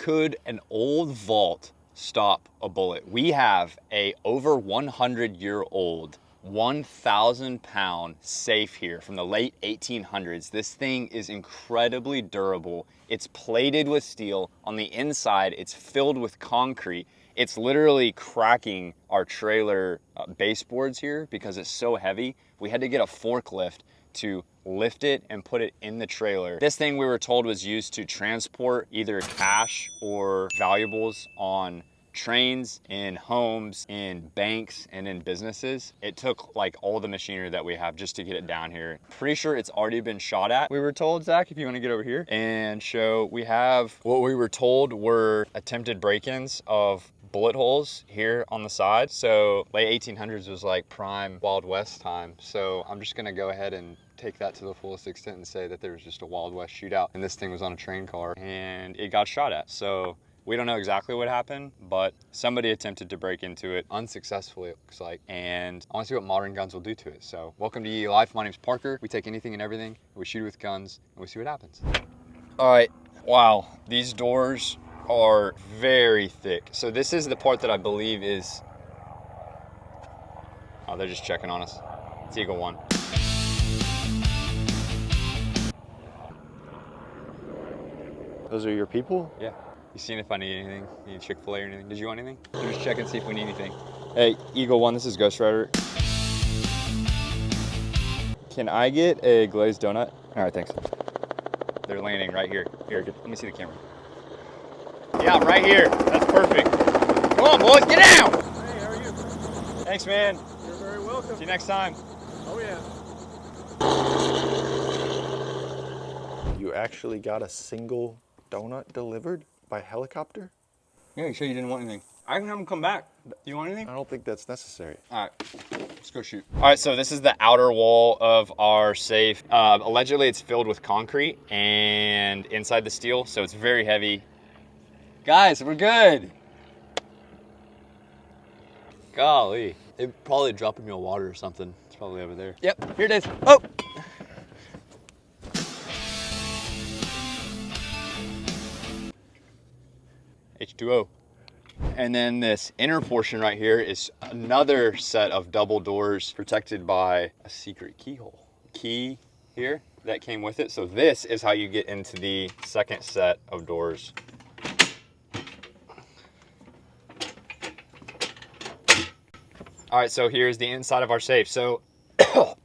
could an old vault stop a bullet? We have a over 100-year-old 1,000-pound safe here from the late 1800s. This thing is incredibly durable. It's plated with steel. On the inside, it's filled with concrete. It's literally cracking our trailer baseboards here because it's so heavy. We had to get a forklift to lift it and put it in the trailer. This thing, we were told, was used to transport either cash or valuables on trains, in homes, in banks, and in businesses. It took like all the machinery that we have just to get it down here. Pretty sure it's already been shot at. We were told, Zach, if you want to get over here and show, we have what we were told were attempted break-ins of bullet holes here on the side. So late 1800s was like prime Wild West time. So I'm just gonna go ahead and take that to the fullest extent and say that there was just a Wild West shootout and this thing was on a train car and it got shot at. So we don't know exactly what happened, but somebody attempted to break into it unsuccessfully, it looks like. And I want to see what modern guns will do to it. So welcome to EE Life. My name's Parker. We take anything and everything, and we shoot it with guns, and we see what happens. All right, wow, these doors are very thick. So this is the part that I believe is, oh, they're just checking on us. It's Eagle 1. Those are your people? Yeah. You seen if I need anything? Need Chick-fil-A or anything? Did you want anything? I'm just checking, see if we need anything. Hey, Eagle 1, this is Ghost Rider. Can I get a glazed donut? All right, thanks. They're landing right here. Here, let me see the camera. Yeah, right here. That's perfect. Come on, boys, get down! Hey, how are you? Thanks, man. You're very welcome. See you next time. Oh, yeah. You actually got a single donut delivered by helicopter? Yeah, you sure you didn't want anything? I can have them come back. Do you want anything? I don't think that's necessary. All right, let's go shoot. All right, so this is the outer wall of our safe. Allegedly, it's filled with concrete and inside the steel, so it's very heavy. Guys, we're good. Golly. They probably dropping me a water or something. It's probably over there. Yep, here it is. Oh! H2O. And then this inner portion right here is another set of double doors protected by a secret keyhole. Key here that came with it. So this is how you get into the second set of doors. All right, so here's the inside of our safe. So, You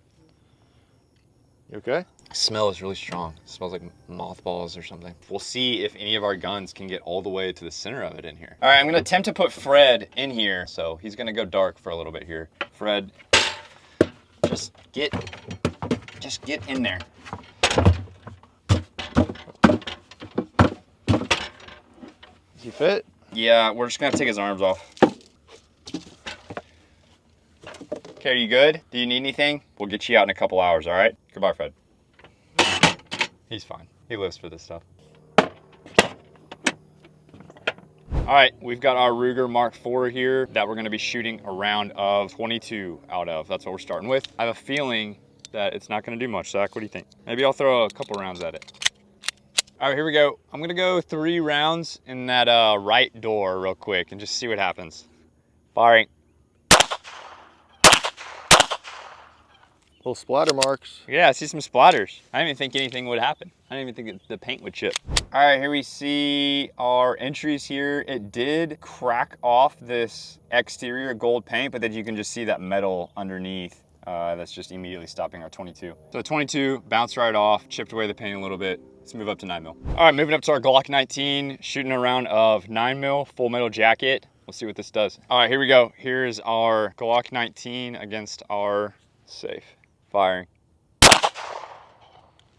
okay? smell is really strong. It smells like mothballs or something. We'll see if any of our guns can get all the way to the center of it in here. All right, I'm gonna attempt to put Fred in here. So he's gonna go dark for a little bit here. Fred, just get in there. Does he fit? Yeah, we're just gonna have to take his arms off. Okay, are you good? Do you need anything? We'll get you out in a couple hours, all right? Goodbye, Fred. He's fine. He lives for this stuff. All right, we've got our Ruger Mark IV here that we're gonna be shooting a round of 22 out of. That's what we're starting with. I have a feeling that it's not gonna do much, Zach. What do you think? Maybe I'll throw a couple rounds at it. All right, here we go. I'm gonna go 3 rounds in that right door real quick and just see what happens. Firing. Little splatter marks. Yeah, I see some splatters. I didn't even think anything would happen. I didn't even think the paint would chip. All right, here we see our entries here. It did crack off this exterior gold paint, but then you can just see that metal underneath. That's just immediately stopping our 22. So 22 bounced right off, chipped away the paint a little bit. Let's move up to 9mm. All right, moving up to our Glock 19, shooting a round of 9mm full metal jacket. We'll see what this does. All right, here we go. Here's our Glock 19 against our safe. Firing.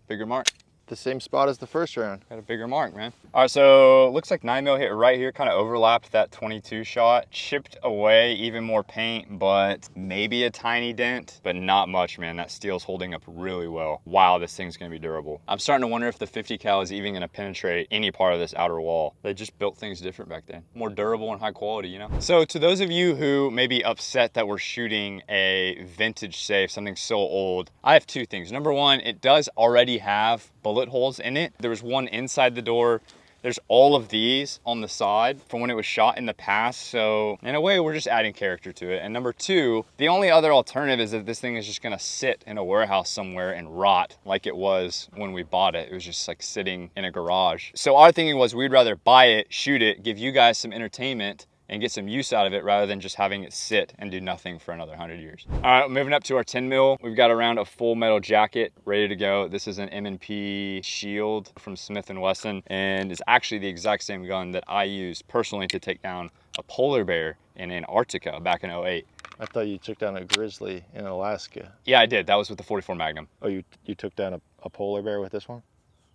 Bigger mark. The same spot as the first round. Got a bigger mark, man. All right, so looks like 9mm hit right here, kind of overlapped that 22 shot, chipped away even more paint, but maybe a tiny dent, but not much, man. That steel's holding up really well. Wow, this thing's gonna be durable. I'm starting to wonder if the 50 cal is even gonna penetrate any part of this outer wall. They just built things different back then. More durable and high quality, you know? So to those of you who may be upset that we're shooting a vintage safe, something so old, I have 2 things. Number 1, it does already have bullet holes in it. There was one inside the door, There's all of these on the side from when it was shot in the past. So in a way, we're just adding character to it. And number two, the only other alternative is that this thing is just gonna sit in a warehouse somewhere and rot like it was when we bought it. It was just like sitting in a garage. So our thinking was we'd rather buy it, shoot it, give you guys some entertainment and get some use out of it rather than just having it sit and do nothing for another 100 years. All right, moving up to our 10 mil. We've got around a full metal jacket ready to go. This is an M&P Shield from Smith & Wesson, and it's actually the exact same gun that I used personally to take down a polar bear in Antarctica back in 08. I thought you took down a grizzly in Alaska. Yeah, I did. That was with the 44 Magnum. Oh, you took down a polar bear with this one?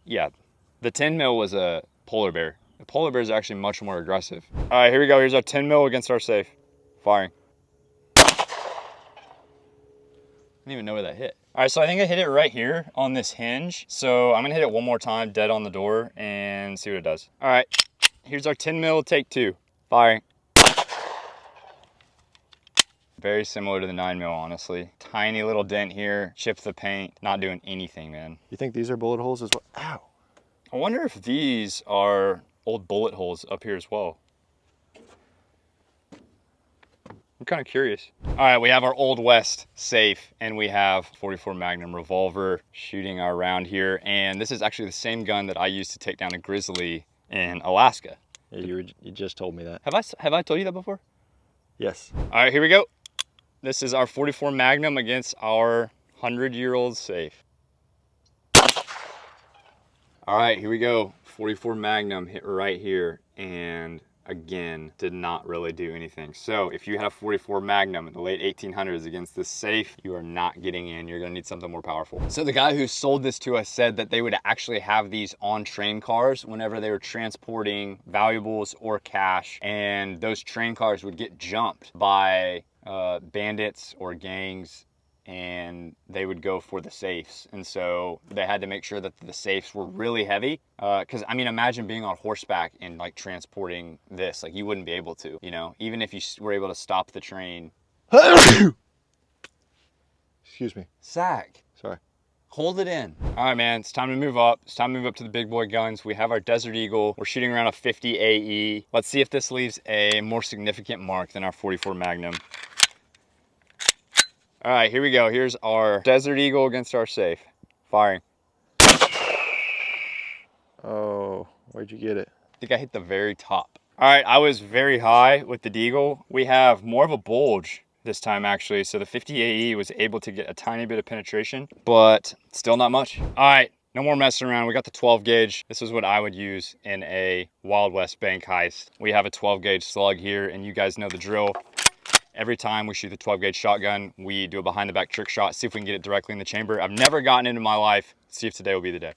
Yeah, the 10 mil was a polar bear. The polar bear is actually much more aggressive. All right, here we go. Here's our 10 mil against our safe. Firing. I didn't even know where that hit. All right, so I think I hit it right here on this hinge. So I'm gonna hit it one more time, dead on the door, and see what it does. All right, here's our 10 mil, take two. Firing. Very similar to the 9 mil, honestly. Tiny little dent here, chipped the paint, not doing anything, man. You think these are bullet holes as well? Ow. I wonder if these are old bullet holes up here as well. I'm kind of curious. All right, we have our Old West safe and we have 44 Magnum revolver shooting our round here. And this is actually the same gun that I used to take down a grizzly in Alaska. Yeah, you just told me that. Have I told you that before? Yes. All right, here we go. This is our 44 Magnum against our 100-year-old safe. All right, here we go. 44 Magnum hit right here, and again, did not really do anything. So if you have 44 Magnum in the late 1800s against this safe, you are not getting in. You're gonna need something more powerful. So the guy who sold this to us said that they would actually have these on train cars whenever they were transporting valuables or cash, and those train cars would get jumped by bandits or gangs, and they would go for the safes. And so they had to make sure that the safes were really heavy. Cause I mean, imagine being on horseback and like transporting this, like you wouldn't be able to, you know, even if you were able to stop the train. Excuse me. Zach. Sorry. Hold it in. All right, man, it's time to move up. It's time to move up to the big boy guns. We have our Desert Eagle. We're shooting around a 50 AE. Let's see if this leaves a more significant mark than our 44 Magnum. All right, here we go. Here's our Desert Eagle against our safe. Firing. Oh, where'd you get it? I think I hit the very top. All right, I was very high with the Deagle. We have more of a bulge this time, actually. So the 50 AE was able to get a tiny bit of penetration, but still not much. All right, no more messing around. We got the 12 gauge. This is what I would use in a Wild West bank heist. We have a 12 gauge slug here, and you guys know the drill. Every time we shoot the 12 gauge shotgun, we do a behind the back trick shot, see if we can get it directly in the chamber. I've never gotten it in my life. Let's see if today will be the day.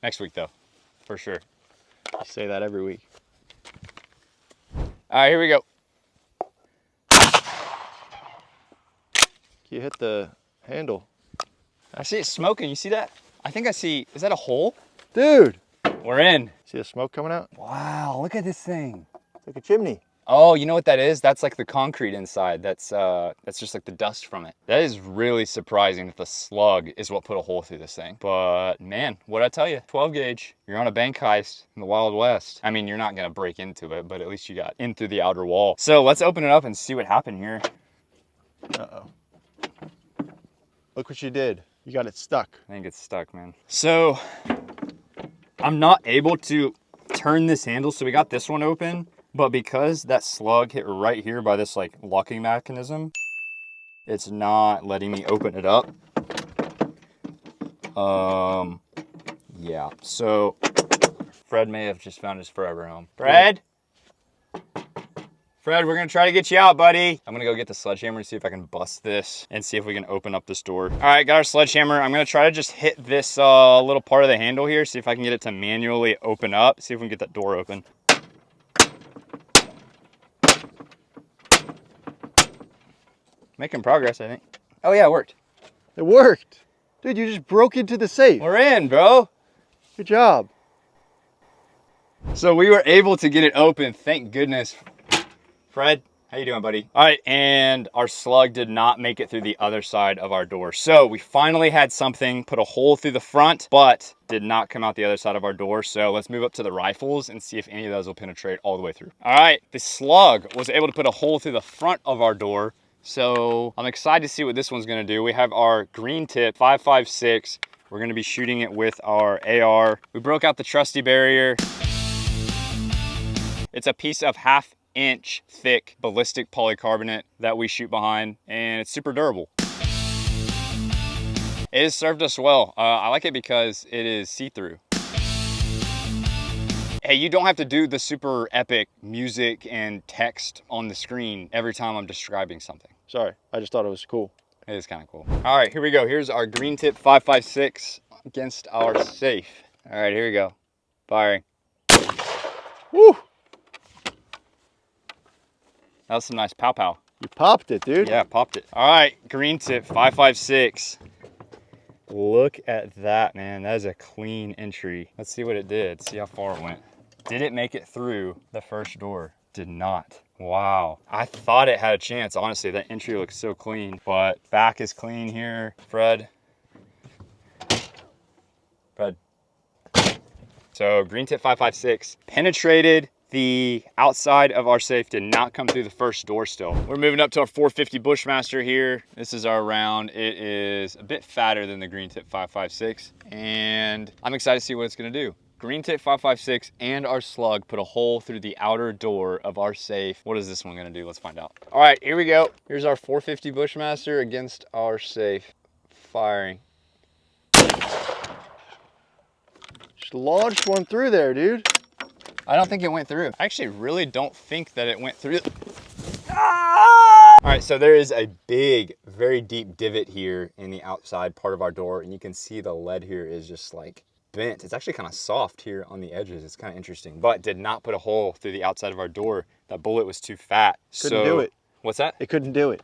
Next week though, for sure. You say that every week. All right, here we go. You hit the handle. I see it smoking, you see that? I think I see, is that a hole? Dude! We're in. See the smoke coming out? Wow, look at this thing. It's like a chimney. Oh, you know what that is? That's like the concrete inside. That's just like the dust from it. That is really surprising that the slug is what put a hole through this thing. But man, what'd I tell you? 12 gauge, you're on a bank heist in the Wild West. I mean, you're not gonna break into it, but at least you got in through the outer wall. So let's open it up and see what happened here. Uh-oh. Look what you did. You got it stuck. I think it's stuck, man. So I'm not able to turn this handle. So we got this one open. But because that slug hit right here by this like locking mechanism, it's not letting me open it up. Yeah, so Fred may have just found his forever home. Fred? Fred, we're gonna try to get you out, buddy. I'm gonna go get the sledgehammer and see if I can bust this and see if we can open up this door. All right, got our sledgehammer. I'm gonna try to just hit this little part of the handle here, see if I can get it to manually open up, see if we can get that door open. Making progress, I think. Oh yeah, it worked. It worked. Dude, you just broke into the safe. We're in, bro. Good job. So we were able to get it open, thank goodness. Fred, How you doing, buddy? All right, and our slug did not make it through the other side of our door. So we finally had something put a hole through the front, but did not come out the other side of our door. So let's move up to the rifles and see if any of those will penetrate all the way through. All right, the slug was able to put a hole through the front of our door. So I'm excited to see what this one's gonna do. We have our green tip 5.56. We're gonna be shooting it with our AR. We broke out the trusty barrier. It's a piece of 1/2 inch thick ballistic polycarbonate that we shoot behind, and it's super durable. It has served us well. I like it because it is see-through. Hey, you don't have to do the super epic music and text on the screen every time I'm describing something. Sorry, I just thought it was cool. It is kind of cool. All right, here we go. Here's our green tip 5.56 against our safe. All right, here we go. Firing. Woo! That was some nice pow-pow. You popped it, dude. Yeah, popped it. All right, green tip 5.56. Look at that, man. That is a clean entry. Let's see what it did. See how far it went. Did it make it through the first door? Did not. Wow. I thought it had a chance. Honestly, that entry looks so clean, but back is clean here. Fred. So green tip 5.56 penetrated the outside of our safe, did not come through the first door still. We're moving up to our 450 Bushmaster here. This is our round. It is a bit fatter than the green tip 5.56, and I'm excited to see what it's gonna do. Green tip 5.56 and our slug put a hole through the outer door of our safe. What is this one gonna do? Let's find out. All right, here we go. Here's our 450 Bushmaster against our safe. Firing. Just launched one through there, dude. I don't think it went through. I actually really don't think that it went through. Ah! All right, so there is a big, very deep divot here in the outside part of our door, and you can see the lead here is just like bent. It's actually kind of soft here on the edges. It's kind of interesting, but did not put a hole through the outside of our door. That bullet was too fat. Couldn't do it. What's that? It couldn't do it.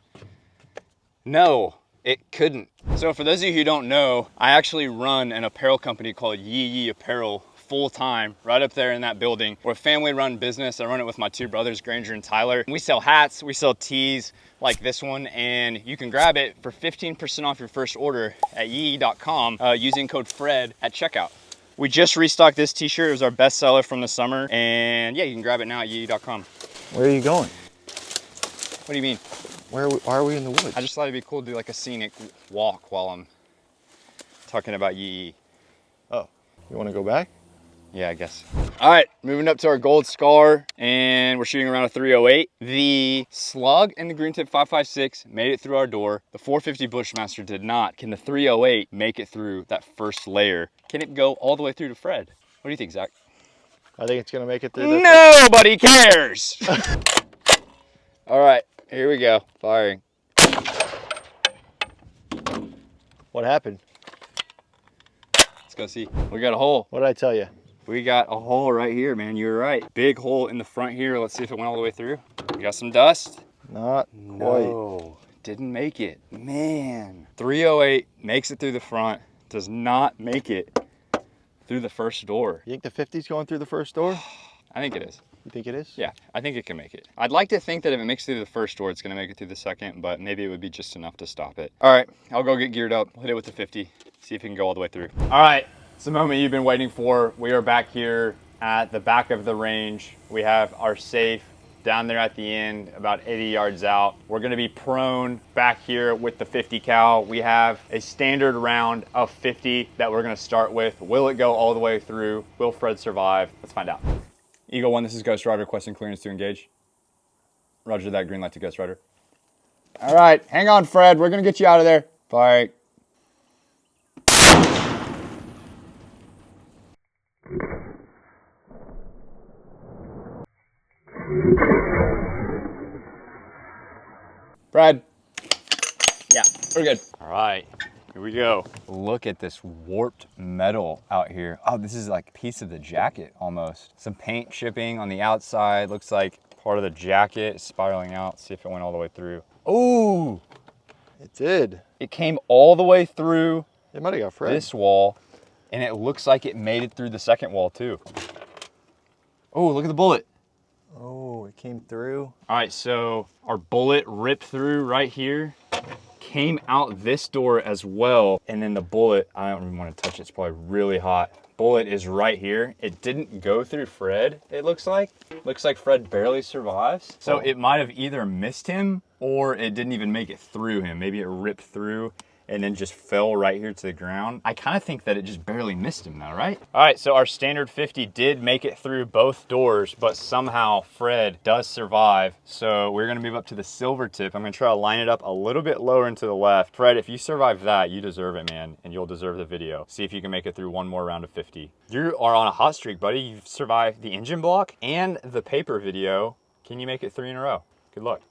No, it couldn't. So for those of you who don't know, I actually run an apparel company called Yee Yee Apparel full time, right up there in that building. We're a family run business. I run it with my two brothers, Granger and Tyler. We sell hats, we sell tees like this one, and you can grab it for 15% off your first order at yee.com using code FRED at checkout. We just restocked this t-shirt. It was our best seller from the summer, and yeah, you can grab it now at yee.com. Where are you going? What do you mean? Why are we in the woods? I just thought it'd be cool to do like a scenic walk while I'm talking about Yee. Oh, you want to go back? Yeah, I guess. All right, moving up to our gold scar, and we're shooting around a 308. The slug and the green tip 5.56 made it through our door. The 450 Bushmaster did not. Can the 308 make it through that first layer? Can it go all the way through to Fred? What do you think, Zach? I think it's gonna make it through. Nobody cares. All right, here we go. Firing. What happened? Let's go see. We got a hole. What did I tell you? We got a hole right here, man. You were right. Big hole in the front here. Let's see if it went all the way through. We got some dust. Not No, didn't make it. Man. 308 makes it through the front. Does not make it through the first door. You think the 50's going through the first door? I think it is. You think it is? Yeah, I think it can make it. I'd like to think that if it makes it through the first door, it's gonna make it through the second, but maybe it would be just enough to stop it. All right, I'll go get geared up. Hit it with the 50, see if it can go all the way through. All right, it's the moment you've been waiting for. We are back here at the back of the range. We have our safe down there at the end, about 80 yards out. We're gonna be prone back here with the 50 cal. We have a standard round of 50 that we're gonna start with. Will it go all the way through? Will Fred survive? Let's find out. Eagle 1, this is Ghost Rider requesting clearance to engage. Roger that, green light to Ghost Rider. All right, hang on, Fred. We're gonna get you out of there. Fire. Fred. Yeah, we're good. All right, here we go. Look at this warped metal out here. Oh, this is like a piece of the jacket almost. Some paint chipping on the outside. Looks like part of the jacket is spiraling out. See if it went all the way through. Oh, It did. it came all the way through It might have got Fred. this wall, and it looks like it made it through the second wall too. Oh, look at the bullet. Oh, it came through. All right, so our bullet ripped through right here, came out this door as well, and then the bullet, I don't even want to touch it, it's probably really hot. Bullet is right here. It didn't go through Fred, it looks like. Looks like Fred barely survives. So it might have either missed him or it didn't even make it through him. Maybe it ripped through and then just fell right here to the ground. I kind of think that it just barely missed him though, right? All right, so our standard 50 did make it through both doors, but somehow Fred does survive. So we're gonna move up to the silver tip. I'm gonna try to line it up a little bit lower and to the left. Fred, if you survive that, you deserve it, man, and you'll deserve the video. See if you can make it through one more round of 50. You are on a hot streak, buddy. You've survived the engine block and the paper video. Can you make it 3 in a row? Good luck.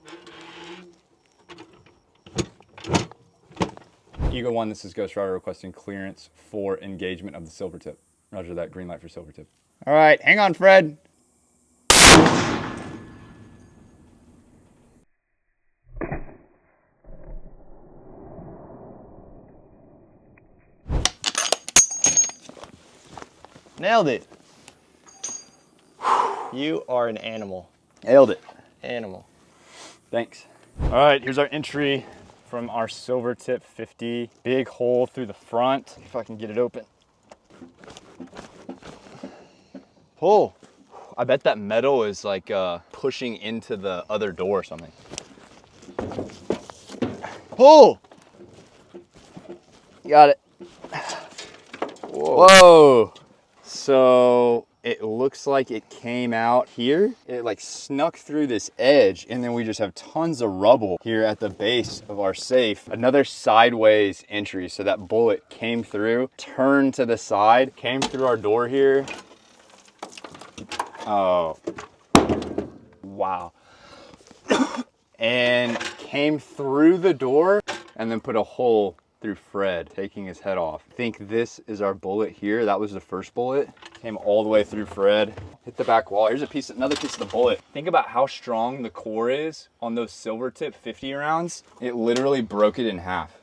Eagle 1, this is Ghost Rider requesting clearance for engagement of the silver tip. Roger that, green light for silver tip. All right, hang on, Fred. Nailed it. You are an animal. Nailed it. Animal. Thanks. All right, here's our entry from our silver tip 50. Big hole through the front. If I can get it open. Pull. I bet that metal is like pushing into the other door or something. Pull. Got it. Whoa. Whoa. So it looks like it came out here. It like snuck through this edge, and then we just have tons of rubble here at the base of our safe. Another sideways entry. So that bullet came through, turned to the side, came through our door here. Oh, wow. And came through the door and then put a hole through Fred, taking his head off. I think this is our bullet here. That was the first bullet. Came all the way through Fred. Hit the back wall. Here's another piece of the bullet. Think about how strong the core is on those silver tip 50 rounds. It literally broke it in half.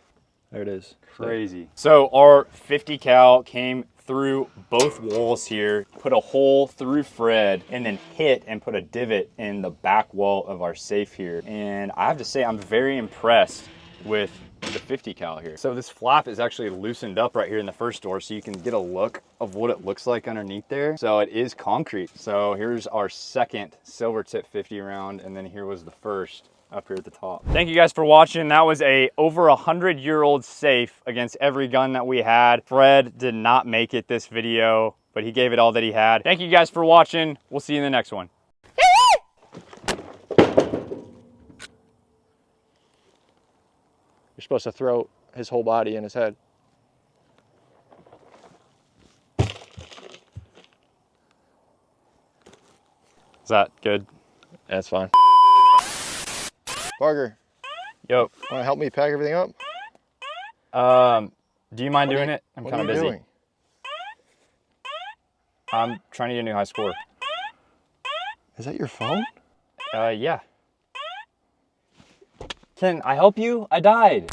There it is. Crazy. So our 50 cal came through both walls here, put a hole through Fred, and then hit and put a divot in the back wall of our safe here. And I have to say, I'm very impressed with the 50 cal here. So this flap is actually loosened up right here in the first door, so you can get a look of what it looks like underneath there. So it is concrete. So here's our second silver tip 50 round, and then here was the first up here at the top. Thank you guys for watching. That was a over 100-year-old safe against every gun that we had. Fred did not make it this video, but he gave it all that he had. Thank you guys for watching. We'll see you in the next one. You're supposed to throw his whole body in his head. Is that good? That's fine. Parker, Yo. want to help me pack everything up? Do you mind doing it? I'm What kind are of you busy. doing? I'm trying to get a new high score. Is that your phone? Yeah. Can I help you? I died.